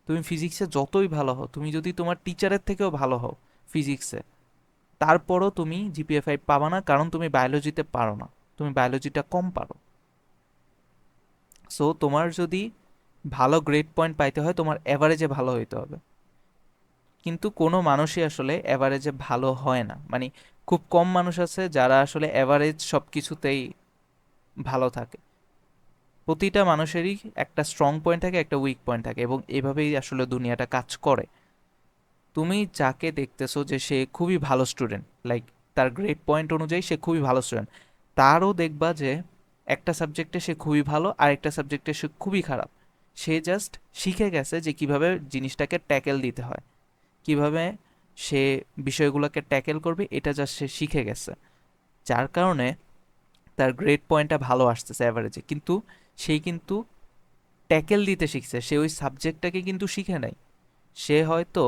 তুমি ফিজিক্সে যতই ভালো হও, তুমি যদি তোমার টিচারের থেকেও ভালো হও ফিজিক্সে, তারপরও তুমি জিপিএ 5 পাবা না, কারণ তুমি বায়োলজিতে পারো না, তুমি বায়োলজিটা কম পারো। সো তোমার যদি ভালো গ্রেড পয়েন্ট পাইতে হয়, তোমার অ্যাভারেজে ভালো হইতে হবে। কিন্তু কোনো মানুষই আসলে অ্যাভারেজে ভালো হয় না, মানে খুব কম মানুষ আছে যারা আসলে অ্যাভারেজ সব কিছুতেই ভালো থাকে। প্রতিটা মানুষেরই একটা স্ট্রং পয়েন্ট থাকে, একটা উইক পয়েন্ট থাকে, এবং এভাবেই আসলে দুনিয়াটা কাজ করে। তুমি যাকে দেখতেছো যে সে খুবই ভালো স্টুডেন্ট, লাইক তার গ্রেড পয়েন্ট অনুযায়ী সে খুবই ভালো স্টুডেন্ট, তারও দেখবা যে একটা সাবজেক্টে সে খুবই ভালো আর একটা সাবজেক্টে সে খুবই খারাপ। সে জাস্ট শিখে গেছে যে কিভাবে জিনিসটাকে ট্যাকেল দিতে হয়, কিভাবে সে বিষয়গুলোকে ট্যাকেল করবে, এটা জাস্ট সে শিখে গেছে। যার কারণে তার গ্রেড পয়েন্টটা ভালো আসতেছে অ্যাভারেজে। কিন্তু সেই কিন্তু ট্যাকেল দিতে শিখছে, সে ওই সাবজেক্টটাকে কিন্তু শিখে নাই। সে হয়তো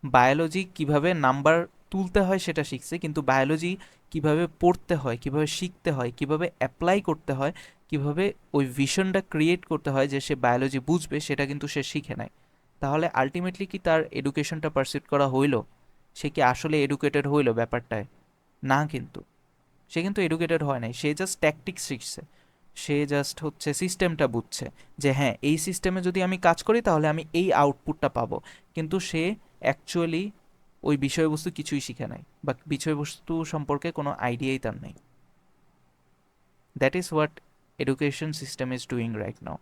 বায়োলজি কিভাবে নাম্বার তুলতে হয় সেটা শিখছে, কিন্তু বায়োলজি কিভাবে পড়তে হয়, কিভাবে শিখতে হয়, কিভাবে অ্যাপ্লাই করতে হয়, কিভাবে ওই ভিশনটা ক্রিয়েট করতে হয় যে সে বায়োলজি বুঝবে, সেটা কিন্তু সে শিখে নাই। তাহলে আলটিমেটলি কি তার এডুকেশনটা পারসিউট করা হইলো? সে কি আসলে এডুকেটেড হইলো ব্যাপারটায়? না, কিন্তু সে কিন্তু এডুকেটেড হয় নাই, সে জাস্ট ট্যাকটিক্স শিখছে। সে জাস্ট হচ্ছে সিস্টেমটা বুঝছে, যে হ্যাঁ এই সিস্টেমে যদি আমি কাজ করি তাহলে আমি এই আউটপুটটা পাবো। কিন্তু সে অ্যাকচুয়ালি ওই বিষয়বস্তু কিছুই শিখে নাই, বা বিষয়বস্তু সম্পর্কে কোনো আইডিয়াই তার নেই। That is what education system is doing right now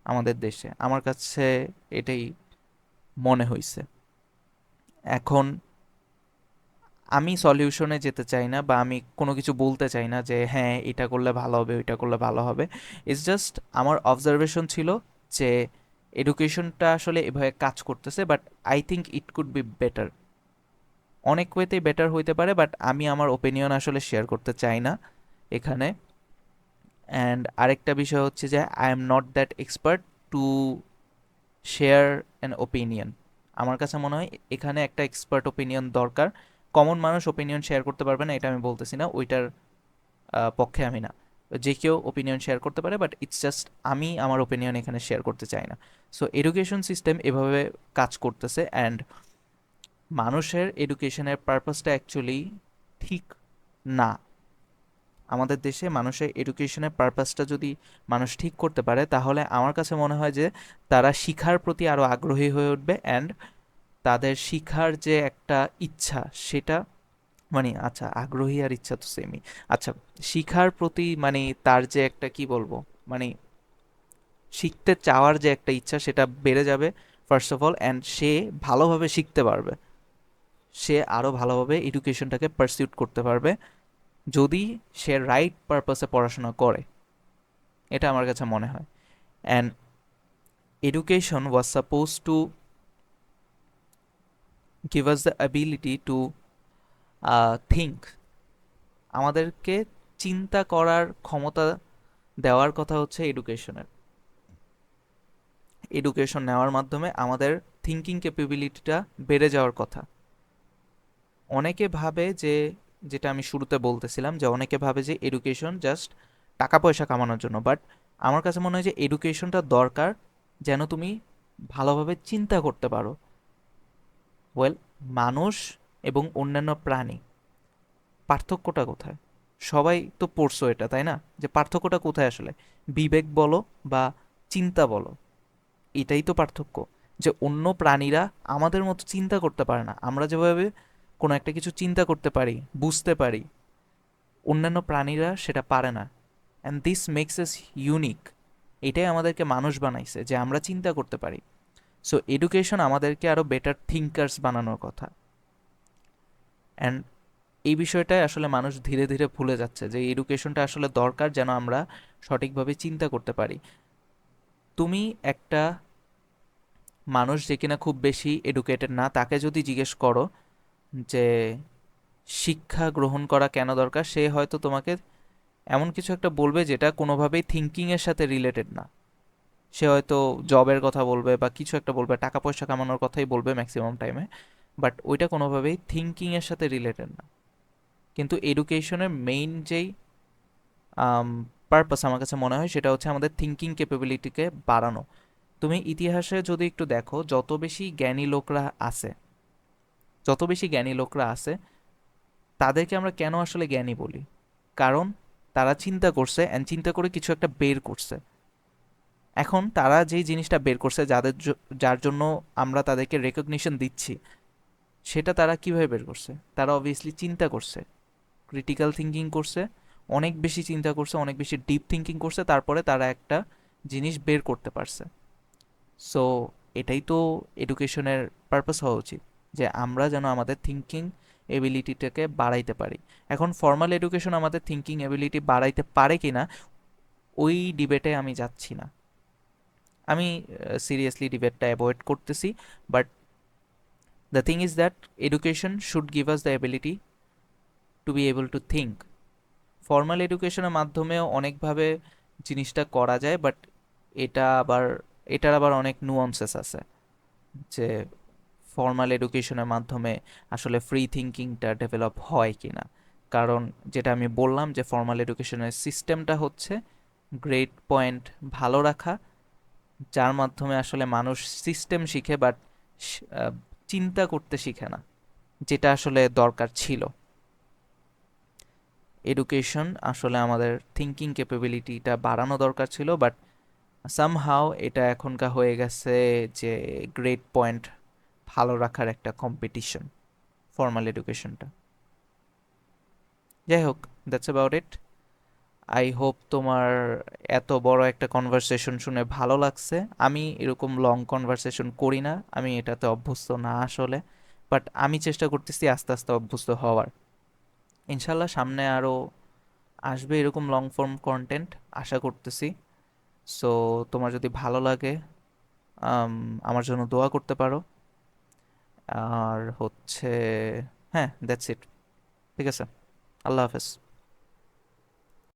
আমাদের দেশে। আমার কাছে এটাই মনে হয়েছে। এখন আমি সলিউশনে যেতে চাই না, বা আমি কোনো কিছু বলতে চাই না যে হ্যাঁ এটা করলে ভালো হবে, ওইটা করলে ভালো হবে। ইটস জাস্ট আমার অবজারভেশন ছিল যে এডুকেশনটা আসলে এভাবে কাজ করতেছে, but I think it could be better. অনেক ওয়েতেই বেটার হইতে পারে, বাট আমি আমার ওপিনিয়ন আসলে শেয়ার করতে চাই না এখানে। অ্যান্ড আরেকটা বিষয় হচ্ছে যে I am not that expert to share an opinion. আমার কাছে মনে হয় এখানে একটা এক্সপার্ট ওপিনিয়ন দরকার। কমন মানুষ ওপিনিয়ন শেয়ার করতে পারবে না এটা আমি বলতেছি না, ওইটার পক্ষে আমি না। যে কেউ ওপিনিয়ন শেয়ার করতে পারে, বাট ইটস জাস্ট আমি আমার ওপিনিয়ন এখানে শেয়ার করতে চাই না। সো এডুকেশন সিস্টেম এভাবে কাজ করতেছে, অ্যান্ড মানুষের এডুকেশনের পারপাসটা অ্যাকচুয়ালি ঠিক না। আমাদের দেশে মানুষের এডুকেশনের পারপাসটা যদি মানুষ ঠিক করতে পারে, তাহলে আমার কাছে মনে হয় যে তারা শিখার প্রতি আরও আগ্রহী হয়ে উঠবে, অ্যান্ড তাদের শিখার যে একটা ইচ্ছা সেটা, মানে আচ্ছা আগ্রহী আর ইচ্ছা তো সেমই। আচ্ছা, শিখার প্রতি মানে তার যে একটা কি বলবো, মানে শিখতে চাওয়ার যে একটা ইচ্ছা সেটা বেড়ে যাবে ফার্স্ট অফ অল, অ্যান্ড সে ভালোভাবে শিখতে পারবে, সে আরও ভালোভাবে এডুকেশনটাকে পারসিউট করতে পারবে যদি সে রাইট পারপাসে পড়াশোনা করে। এটা আমার কাছে মনে হয়। And education was suppose to give us the ability to think, আমাদেরকে চিন্তা করার ক্ষমতা দেওয়ার কথা হচ্ছে এডুকেশনের। এডুকেশন নেওয়ার মাধ্যমে আমাদের থিঙ্কিং ক্যাপাবিলিটিটা বেড়ে যাওয়ার কথা। অনেকে ভাবে যে, যেটা আমি শুরুতে বলতেছিলাম, যে অনেকে ভাবে যে এডুকেশন জাস্ট টাকা পয়সা কামানোর জন্য, বাট আমার কাছে মনে হয় যে এডুকেশনটা দরকার যেন তুমি ভালোভাবে চিন্তা করতে পারো। ওয়েল, মানুষ এবং অন্যান্য প্রাণী, পার্থক্যটা কোথায়? সবাই তো পড়ছো এটা, তাই না? যে পার্থক্যটা কোথায় আসলে? বিবেক বলো বা চিন্তা বলো, এটাই তো পার্থক্য। যে অন্য প্রাণীরা আমাদের মতো চিন্তা করতে পারে না, আমরা যেভাবে কোনো একটা কিছু চিন্তা করতে পারি, বুঝতে পারি, অন্যান্য প্রাণীরা সেটা পারে না। And this makes us unique. এটাই আমাদেরকে মানুষ বানাইছে, যে আমরা চিন্তা করতে পারি। সো এডুকেশন আমাদেরকে আরও বেটার থিঙ্কার্স বানানোর কথা। অ্যান্ড এই বিষয়টাই আসলে মানুষ ধীরে ধীরে ভুলে যাচ্ছে, যে এডুকেশনটা আসলে দরকার যেন আমরা সঠিকভাবে চিন্তা করতে পারি। তুমি একটা মানুষ যে কিনা খুব বেশি এডুকেটেড না, তাকে যদি জিজ্ঞেস করো যে শিক্ষা গ্রহণ করা কেন দরকার, সে হয়তো তোমাকে এমন কিছু একটা বলবে যেটা কোনোভাবেই থিঙ্কিংয়ের সাথে রিলেটেড না। সে হয়তো জবের কথা বলবে বা কিছু একটা বলবে, টাকা পয়সা কামানোর কথাই বলবে ম্যাক্সিমাম টাইমে, বাট ওইটা কোনোভাবেই থিঙ্কিংয়ের সাথে রিলেটেড না। কিন্তু এডুকেশনের মেইন যেই পারপাস আমার কাছে মনে হয় সেটা হচ্ছে আমাদের থিঙ্কিং ক্যাপাবিলিটিকে বাড়ানো। তুমি ইতিহাসে যদি একটু দেখো, যত বেশি জ্ঞানী লোকরা আছে, তাদেরকে আমরা কেন আসলে জ্ঞানী বলি? কারণ তারা চিন্তা করছে, অ্যান্ড চিন্তা করে কিছু একটা বের করছে। এখন তারা যেই জিনিসটা বের করছে, যার জন্য আমরা তাদেরকে রেকগনিশন দিচ্ছি, সেটা তারা কিভাবে বের করছে? তারা অবভিয়াসলি চিন্তা করছে, ক্রিটিক্যাল থিঙ্কিং করছে, অনেক বেশি চিন্তা করছে, অনেক বেশি ডিপ থিঙ্কিং করছে, তারপরে তারা একটা জিনিস বের করতে পারছে। সো এটাই তো এডুকেশনের পারপাস হওয়া উচিত, যে আমরা যেন আমাদের থিঙ্কিং এবিলিটিটাকে বাড়াইতে পারি। এখন ফর্মাল এডুকেশন আমাদের থিঙ্কিং এবিলিটি বাড়াইতে পারে কিনা, ওই ডিবেটে আমি যাচ্ছি না। আমি সিরিয়াসলি ডিবেটটা অ্যাভয়েড করতেছি, but the thing is that education should give us the ability to be able to think. Formal এডুকেশনের মাধ্যমেও অনেকভাবে জিনিসটা করা যায়, বাট এটা আবার এটার আবার অনেক নুয়ান্সেস আছে, যে ফর্মাল এডুকেশনের মাধ্যমে আসলে ফ্রি থিঙ্কিংটা ডেভেলপ হয় কি না। কারণ যেটা আমি বললাম, যে ফর্মাল এডুকেশনের সিস্টেমটা হচ্ছে গ্রেড পয়েন্ট ভালো রাখা, যার মাধ্যমে আসলে মানুষ সিস্টেম শিখে, বাট চিন্তা করতে শিখে না, যেটা আসলে দরকার ছিল। এডুকেশন আসলে আমাদের থিঙ্কিং ক্যাপাবিলিটিটা বাড়ানো দরকার ছিল, বাট সামহাও এটা এখনকার হয়ে গেছে যে গ্রেড পয়েন্ট ভালো রাখার একটা কম্পিটিশন, ফর্মাল এডুকেশনটা। যাই হোক, that's about it. I hope তোমার এত বড় একটা কনভারসেশন শুনে ভালো লাগছে। আমি এরকম লং কনভারসেশন করি না, আমি এটাতে অভ্যস্ত না আসলে, বাট আমি চেষ্টা করতেছি আস্তে আস্তে অভ্যস্ত হওয়ার। ইনশাল্লাহ সামনে আরও আসবে এরকম লং ফর্ম কন্টেন্ট, আশা করতেছি। সো তোমার যদি ভালো লাগে, আম, আমার জন্য দোয়া করতে পারো। আর হচ্ছে, হ্যাঁ, দ্যাটস ইট। ঠিক আছে, আল্লাহ হাফেজ।